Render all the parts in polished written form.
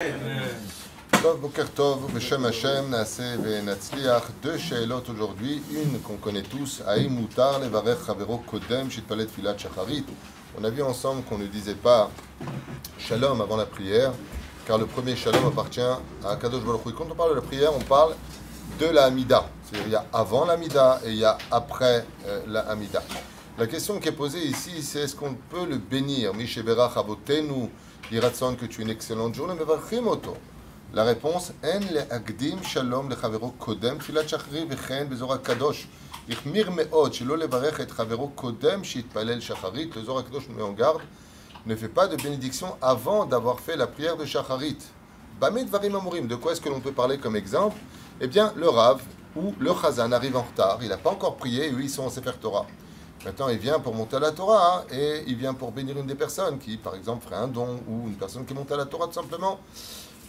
Tov, Boker Tov, Beshem Hashem, Naaseh ve'Natzliach. Deux shailot aujourd'hui. Une qu'on connaît tous, Haïm Mutar levarech chavero kodem shitpalet filat shacharit. On a vu ensemble qu'on ne disait pas Shalom avant la prière, car le premier Shalom appartient à Kadosh Baruch Hu. Quand on parle de la prière, on parle de la Hamida. C'est-à-dire il y a avant la Hamida et il y a après la Hamida. La question qui est posée ici, c'est est-ce qu'on peut le bénir? Misheberach avotenu, Yiratson, que tu es une excellente journée, mais varchim oto. La réponse, En le'agdim shalom lechavero kodem, filat shachri v'chen bezor kadosh. Ichmir me'od, shelo levarech et chavero kodem, shitpalel shacharit. Le Zohar Kadosh nous met en garde. Ne fait pas de bénédiction avant d'avoir fait la prière de shacharit. Bamet varim amurim. De quoi est-ce que l'on peut parler comme exemple? Eh bien, le Rav ou le Chazan arrive en retard. Il n'a pas encore prié et eux, ils sont en Sefer Torah. Maintenant, il vient pour monter à la Torah et il vient pour bénir une des personnes qui, par exemple, ferait un don ou une personne qui monte à la Torah tout simplement.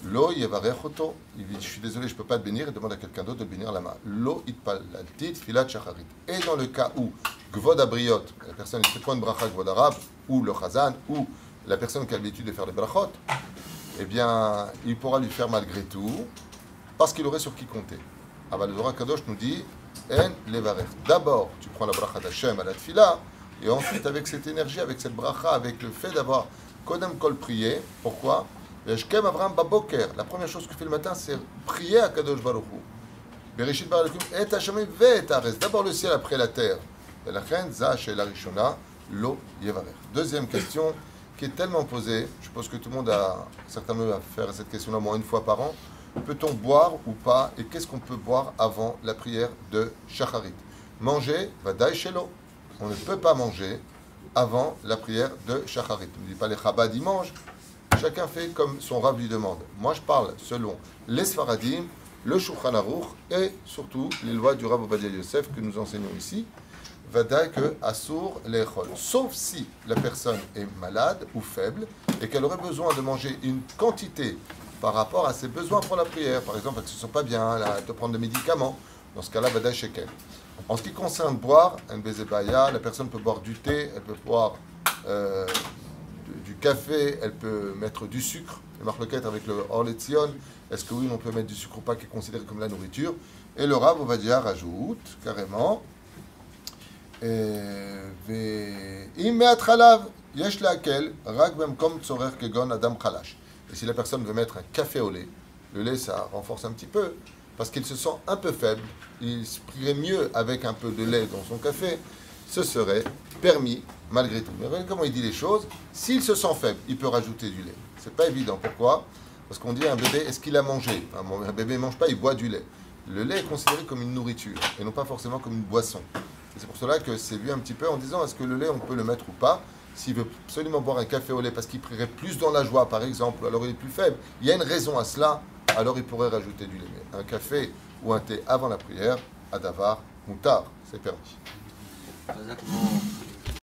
Lo yevarech oto. Il dit, je suis désolé, je ne peux pas te bénir. Il demande à quelqu'un d'autre de le bénir la main. Lo itpalaltit filat shacharit. Et dans le cas où Gvod Abriot, la personne qui fait point de bracha Gvod Arab, ou le Chazan, ou la personne qui a l'habitude de faire les brachot, eh bien, il pourra lui faire malgré tout, parce qu'il aurait sur qui compter. Ah, le Zohar Kadosh nous dit En levarech. D'abord, tu prends la bracha d'Hachem à la tfila, et ensuite, avec cette énergie, avec cette bracha, avec le fait d'avoir Kodem Kol prié, pourquoi? Veshkem Avram Baboker. La première chose que fait le matin, c'est prier à Kadosh Baruch Hu. Bereshit Barakum et Hashem ve'et Ares. D'abord le ciel, après la terre. Et la reine Za Sheila Rishona Lo Yevarech. Deuxième question qui est tellement posée. Je pense que tout le monde a certainement à faire cette question-là au moins une fois par an. Peut-on boire ou pas? Et qu'est-ce qu'on peut boire avant la prière de Shacharit? Manger, Vadaï Shelo. On ne peut pas manger avant la prière de Shacharit. On ne dit pas les Chabad, ils mangent. Chacun fait comme son Rav lui demande. Moi, je parle selon les Sfaradim, le Shulchan Aruch et surtout les lois du Rav Ovadia Yosef que nous enseignons ici. Vadaï que Assour l'Echol. Sauf si la personne est malade ou faible et qu'elle aurait besoin de manger une quantité par rapport à ses besoins pour la prière. Par exemple, elle ne se sent pas bien, elle a de prendre des médicaments. Dans ce cas-là, Vadaï Shekel. En ce qui concerne boire, un bezebaya, la personne peut boire du thé, elle peut boire du café, elle peut mettre du sucre. Le marloquette avec le Orletzion, est-ce que oui, on peut mettre du sucre ou pas, qui est considéré comme la nourriture? Et le Rav Ovadia rajoute carrément et si la personne veut mettre un café au lait, le lait ça renforce un petit peu, parce qu'il se sent un peu faible, il se prierait mieux avec un peu de lait dans son café, ce serait permis malgré tout. Mais regardez comment il dit les choses. S'il se sent faible, il peut rajouter du lait. C'est pas évident. Pourquoi? Parce qu'on dit à un bébé, est-ce qu'il a mangé? Un bébé ne mange pas, il boit du lait. Le lait est considéré comme une nourriture et non pas forcément comme une boisson. Et c'est pour cela que c'est vu un petit peu en disant, est-ce que le lait, on peut le mettre ou pas? S'il veut absolument boire un café au lait parce qu'il prierait plus dans la joie, par exemple, alors il est plus faible, il y a une raison à cela, alors il pourrait rajouter du lait. Mais un café ou un thé avant la prière, à davar, mutar, c'est permis.